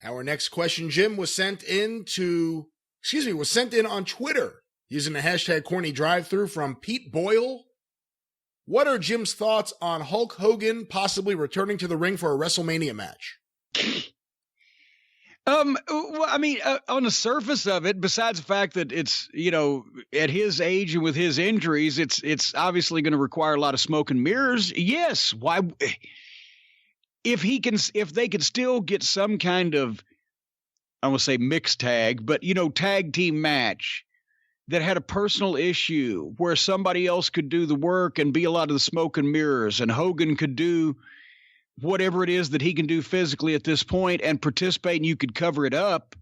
Our next question, Jim, was sent in on Twitter using the hashtag CornyDriveThru from Pete Boyle. What are Jim's thoughts on Hulk Hogan possibly returning to the ring for a WrestleMania match? Well, I mean, on the surface of it, besides the fact that it's, at his age and with his injuries, it's obviously going to require a lot of smoke and mirrors. Yes. Why? If they could still get some kind of, I won't say mixed tag, but, tag team match that had a personal issue where somebody else could do the work and be a lot of the smoke and mirrors, and Hogan could do whatever it is that he can do physically at this point and participate, and you could cover it up.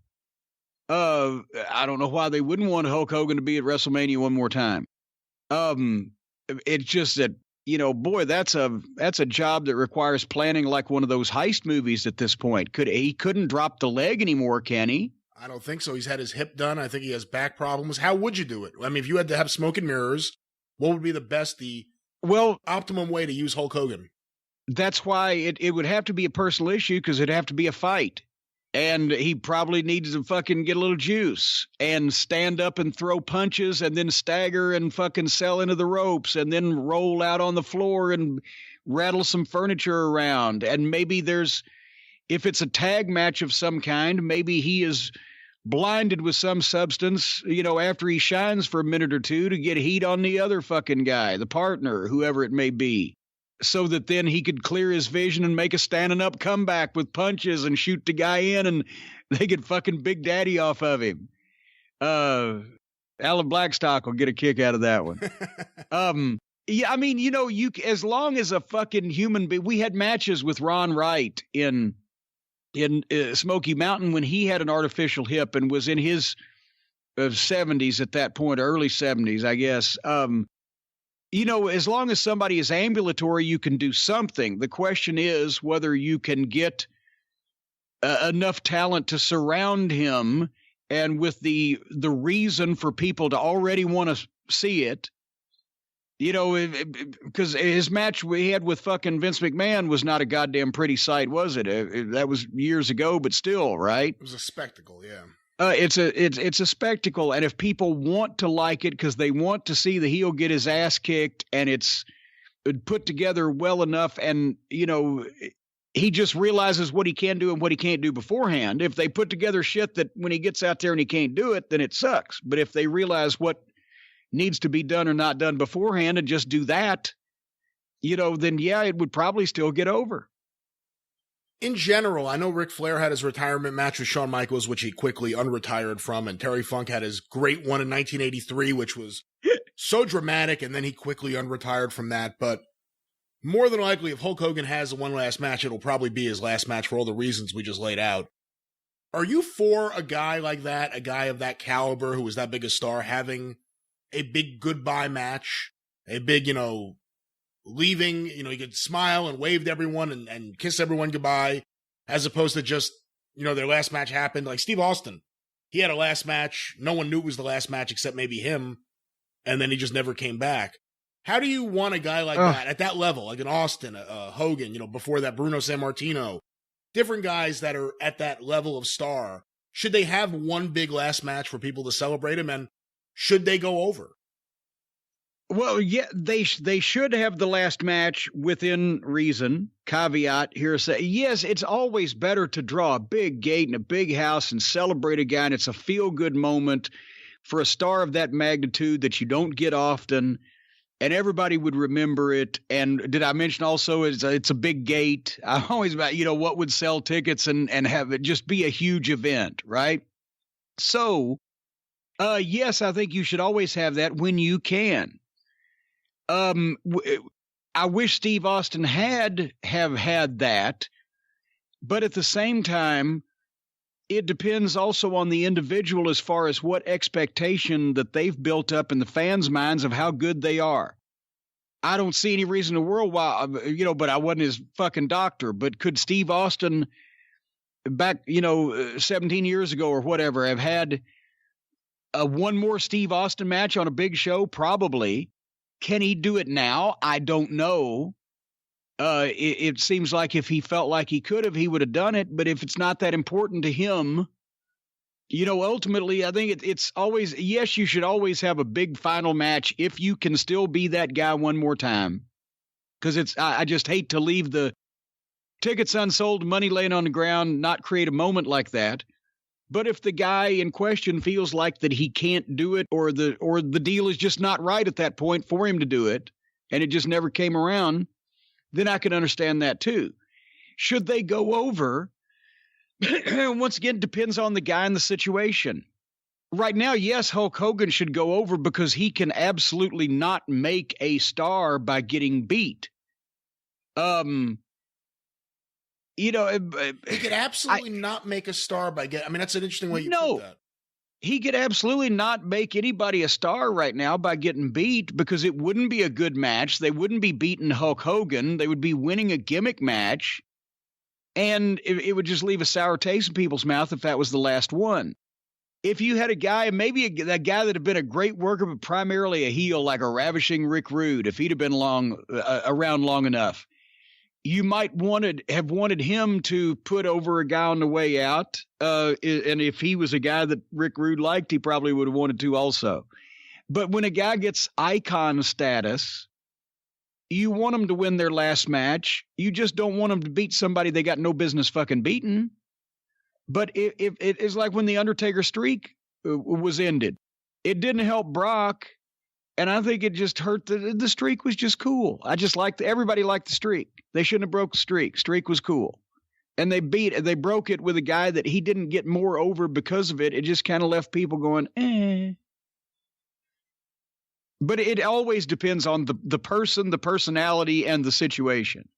I don't know why they wouldn't want Hulk Hogan to be at WrestleMania one more time. It's just that, boy, that's a job that requires planning like one of those heist movies at this point. He couldn't drop the leg anymore, can he? I don't think so. He's had his hip done. I think he has back problems. How would you do it? I mean, if you had to have smoke and mirrors, what would be the optimum way to use Hulk Hogan? That's why it would have to be a personal issue, because it'd have to be a fight. And he probably needs to fucking get a little juice and stand up and throw punches and then stagger and fucking sell into the ropes and then roll out on the floor and rattle some furniture around. And maybe if it's a tag match of some kind, maybe he is blinded with some substance, after he shines for a minute or two to get heat on the other fucking guy, the partner, whoever it may be, so that then he could clear his vision and make a standing up comeback with punches and shoot the guy in, and they could fucking Big Daddy off of him. Alan Blackstock will get a kick out of that one. Yeah, I mean, you as long as a fucking human being, we had matches with Ron Wright in Smoky Mountain when he had an artificial hip and was in his 70s at that point, early 70s, I guess. As long as somebody is ambulatory, you can do something. The question is whether you can get enough talent to surround him, and with the reason for people to already want to see it. Because his match we had with fucking Vince McMahon was not a goddamn pretty sight, was it? That was years ago, but still, right? It was a spectacle, yeah. It's a spectacle, and if people want to like it because they want to see the heel get his ass kicked, and it's put together well enough, and he just realizes what he can do and what he can't do beforehand. If they put together shit that when he gets out there and he can't do it, then it sucks. But if they realize what needs to be done or not done beforehand and just do that, then yeah, it would probably still get over. In general, I know Ric Flair had his retirement match with Shawn Michaels, which he quickly unretired from, and Terry Funk had his great one in 1983, which was so dramatic, and then he quickly unretired from that. But more than likely, if Hulk Hogan has one last match, it'll probably be his last match for all the reasons we just laid out. Are you for a guy like that, a guy of that caliber who was that big a star, having a big goodbye match, a big, leaving, he could smile and wave to everyone and kiss everyone goodbye, as opposed to just, their last match happened. Like Steve Austin, he had a last match. No one knew it was the last match except maybe him, and then he just never came back. How do you want a guy like that at that level, like an Austin, Hogan, before that Bruno Sammartino, different guys that are at that level of star? Should they have one big last match for people to celebrate him, and should they go over? Well, yeah, they should have the last match within reason. Caveat here, say yes, it's always better to draw a big gate and a big house and celebrate a guy, and it's a feel-good moment for a star of that magnitude that you don't get often, and everybody would remember it. And did I mention also it's a big gate? I'm always about, what would sell tickets and have it just be a huge event, right? So, yes, I think you should always have that when you can. I wish Steve Austin have had that, but at the same time, it depends also on the individual as far as what expectation that they've built up in the fans' minds of how good they are. I don't see any reason in the world why, but I wasn't his fucking doctor. But could Steve Austin back, 17 years ago or whatever, have had one more Steve Austin match on a big show? Probably. Can he do it now? I don't know. It seems like if he felt like he could have, he would have done it. But if it's not that important to him, ultimately, I think it's always, yes, you should always have a big final match if you can still be that guy one more time. Because I just hate to leave the tickets unsold, money laying on the ground, not create a moment like that. But if the guy in question feels like that he can't do it, or the deal is just not right at that point for him to do it, and it just never came around, then I can understand that too. Should they go over? Once again, depends on the guy and the situation. Right now, yes, Hulk Hogan should go over because he can absolutely not make a star by getting beat. He could absolutely not make a star by getting. I mean, that's an interesting way you put that. He could absolutely not make anybody a star right now by getting beat, because it wouldn't be a good match. They wouldn't be beating Hulk Hogan. They would be winning a gimmick match. And it would just leave a sour taste in people's mouth if that was the last one. If you had a guy, maybe that guy that had been a great worker, but primarily a heel, like a ravishing Rick Rude, if he'd have been around long enough, you might have wanted him to put over a guy on the way out. And if he was a guy that Rick Rude liked, he probably would have wanted to also. But when a guy gets icon status, you want them to win their last match. You just don't want them to beat somebody they got no business fucking beating. But it's like when the Undertaker streak was ended. It didn't help Brock, and I think it just hurt. The streak was just cool. I just everybody liked the streak. They shouldn't have broke the streak. Streak was cool. And they broke it with a guy that he didn't get more over because of it. It just kind of left people going, eh. But it always depends on the person, the personality, and the situation.